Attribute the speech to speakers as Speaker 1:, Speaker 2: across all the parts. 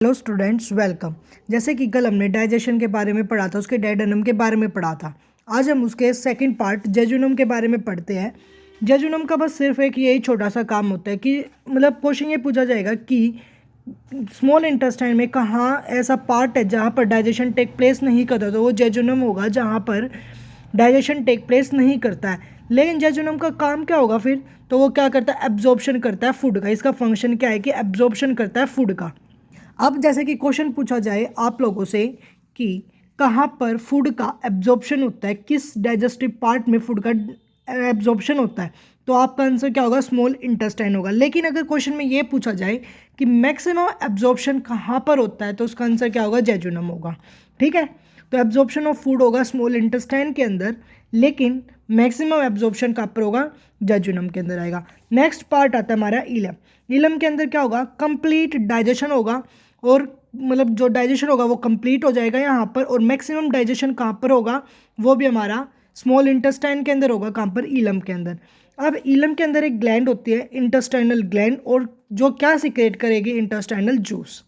Speaker 1: Hello students, welcome. जैसे कि कल हमने डाइजेशन के बारे में पढ़ा था, उसके डायडेनम के बारे में पढ़ा था। आज हम उसके सेकंड पार्ट जेजुनम के बारे में पढ़ते हैं। जेजुनम का बस सिर्फ एक यही छोटा सा काम होता है कि मतलब क्वेश्चन ये पूछा जाएगा कि स्मॉल इंटेस्टाइन में कहाँ ऐसा पार्ट है जहाँ पर डाइजेशन टेक प्लेस नहीं करता, तो वो जेजुनम होगा जहाँ पर डाइजेशन टेक प्लेस नहीं करता है। लेकिन जेजुनम का काम क्या होगा फिर? तो वो क्या करता है? एब्जॉर्प्शन करता है फूड का। इसका फंक्शन क्या है कि एब्जॉर्प्शन करता है फूड का। अब जैसे कि क्वेश्चन पूछा जाए आप लोगों से कि कहाँ पर फूड का एब्जॉर्प्शन होता है, किस डाइजेस्टिव पार्ट में फूड का एब्जॉर्प्शन होता है, तो आपका आंसर क्या होगा? स्मॉल इंटेस्टाइन होगा। लेकिन अगर क्वेश्चन में ये पूछा जाए कि मैक्सिमम एब्जॉर्प्शन कहाँ पर होता है, तो उसका आंसर क्या होगा? जेजुनम होगा। ठीक है, तो एब्जॉर्प्शन ऑफ फूड होगा स्मॉल इंटेस्टाइन के अंदर, लेकिन मैक्सिमम एब्जॉर्प्शन कहाँ पर होगा? जेजुनम के अंदर आएगा। नेक्स्ट पार्ट आता है हमारा इलम। इलम के अंदर क्या होगा? कंप्लीट डाइजेशन होगा, और मतलब जो डाइजेशन होगा वो कंप्लीट हो जाएगा यहाँ पर। और मैक्सिमम डाइजेशन कहाँ पर होगा? वो भी हमारा स्मॉल इंटेस्टाइन के अंदर होगा। कहाँ पर? इलम के अंदर। अब इलम के अंदर एक ग्लैंड होती है, इंटेस्टाइनल ग्लैंड, और जो क्या सिक्रेट करेगी? Intestinal juice.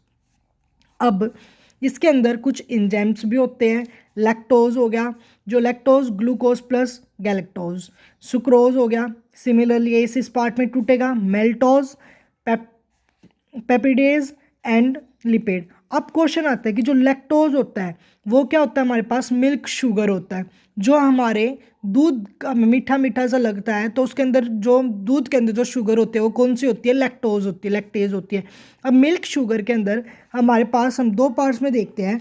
Speaker 1: अब इसके अंदर कुछ एंजाइम्स भी होते हैं। लैक्टोज हो गया, जो lactose glucose plus galactose. Sucrose हो गया, सिमिलरली इस पार्ट में टूटेगा। मेल्टोज, पेपिडेज एंड लिपिड। अब क्वेश्चन आता है कि जो लैक्टोज होता है वो क्या होता है? हमारे पास मिल्क शुगर होता है, जो हमारे दूध का मीठा मीठा सा लगता है, तो उसके अंदर जो दूध के अंदर जो शुगर होती है वो कौन सी होती है? लैक्टोज होती है, लैक्टेज होती है। अब मिल्क शुगर के अंदर हमारे पास हम दो पार्ट्स में देखते हैं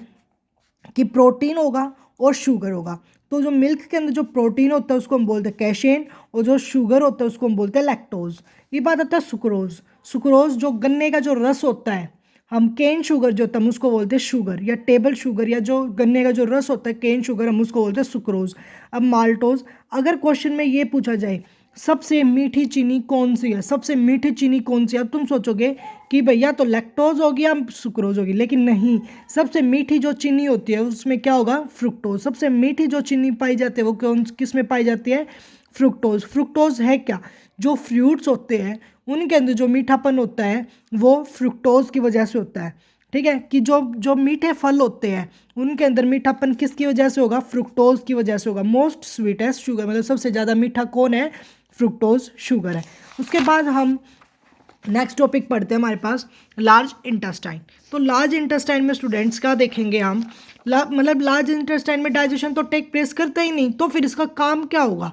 Speaker 1: कि प्रोटीन होगा और शुगर होगा। तो जो मिल्क के अंदर जो प्रोटीन होता है उसको हम बोलते हैं कैसेन, और जो शुगर होता है उसको हम बोलते हैं लैक्टोज। ये बात आता है सुक्रोज। सुक्रोज जो गन्ने का जो रस होता है, हम केन शुगर जो होता है हम उसको बोलते हैं शुगर, या टेबल शुगर, या जो गन्ने का जो रस होता है केन शुगर, हम उसको बोलते हैं सुक्रोज। अब माल्टोज। अगर क्वेश्चन में ये पूछा जाए सबसे मीठी चीनी कौन सी है, सबसे मीठी चीनी कौन सी है, अब तुम सोचोगे कि भैया तो लैक्टोज होगी या सुक्रोज होगी, लेकिन नहीं। सबसे मीठी जो चीनी होती है उसमें क्या होगा? फ्रुक्टोज। सबसे मीठी जो चीनी पाई जाती है वो कौन किस में पाई जाती है? फ्रुक्टोज। फ्रुक्टोज है क्या? जो फ्रूट्स होते हैं उनके अंदर जो मीठापन होता है वो फ्रुक्टोज की वजह से होता है। ठीक है, कि जो जो मीठे फल होते हैं उनके अंदर मीठापन किसकी वजह से होगा? फ्रुक्टोज की वजह से होगा। मोस्ट स्वीटेस्ट शुगर, मतलब सबसे ज़्यादा मीठा कौन है? फ्रुक्टोज शुगर है। उसके बाद हम नेक्स्ट टॉपिक पढ़ते हैं हमारे पास लार्ज इंटेस्टाइन। तो लार्ज इंटेस्टाइन में स्टूडेंट्स क्या देखेंगे हम? मतलब लार्ज इंटेस्टाइन में डाइजेशन तो टेक प्लेस करता ही नहीं, तो फिर इसका काम क्या होगा?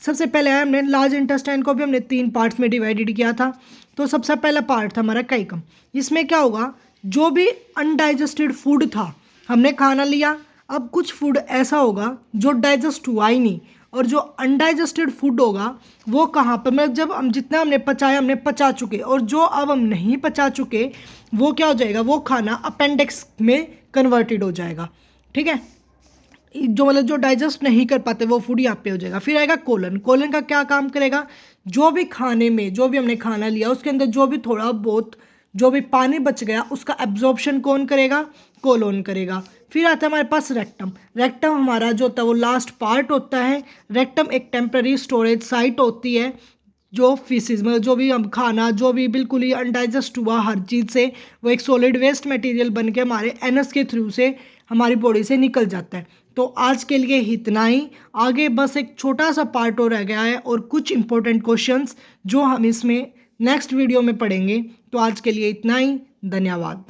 Speaker 1: सबसे पहले हमने लार्ज इंटेस्टाइन को भी हमने 3 पार्ट्स में डिवाइडेड किया था। तो सबसे पहला पार्ट था हमारा कैकम। इसमें क्या होगा? जो भी अनडाइजेस्टेड फूड था हमने खाना लिया। अब कुछ फूड ऐसा होगा जो डाइजेस्ट हुआ ही नहीं, और जो अनडाइजेस्टेड फूड होगा वो कहाँ पर, मतलब जब हम जितना हमने पचाया हमने पचा चुके, और जो अब हम नहीं पचा चुके वो क्या हो जाएगा? वो खाना अपेंडिक्स में कन्वर्टेड हो जाएगा। ठीक है, जो मतलब जो डाइजेस्ट नहीं कर पाते वो फूड यहाँ पे हो जाएगा। फिर आएगा कोलन। कोलन का क्या काम करेगा? जो भी खाने में जो भी हमने खाना लिया उसके अंदर जो भी थोड़ा बहुत जो भी पानी बच गया उसका एब्जॉर्प्शन कौन करेगा? कोलोन करेगा। फिर आता है हमारे पास रेक्टम। रेक्टम हमारा जो होता है वो लास्ट पार्ट होता है। रेक्टम एक टेम्पररी स्टोरेज साइट होती है, जो फीसिस मतलब जो भी हम खाना जो भी बिल्कुल ही अनडाइजेस्ट हुआ हर चीज़ से, वो एक सॉलिड वेस्ट मटेरियल बन के हमारे एनस के थ्रू से हमारी बॉडी से निकल जाता है। तो आज के लिए इतना ही। आगे बस एक छोटा सा पार्ट और रह गया है, और कुछ इंपॉर्टेंट क्वेश्चंस जो हम इसमें नेक्स्ट वीडियो में पढ़ेंगे। तो आज के लिए इतना ही। धन्यवाद।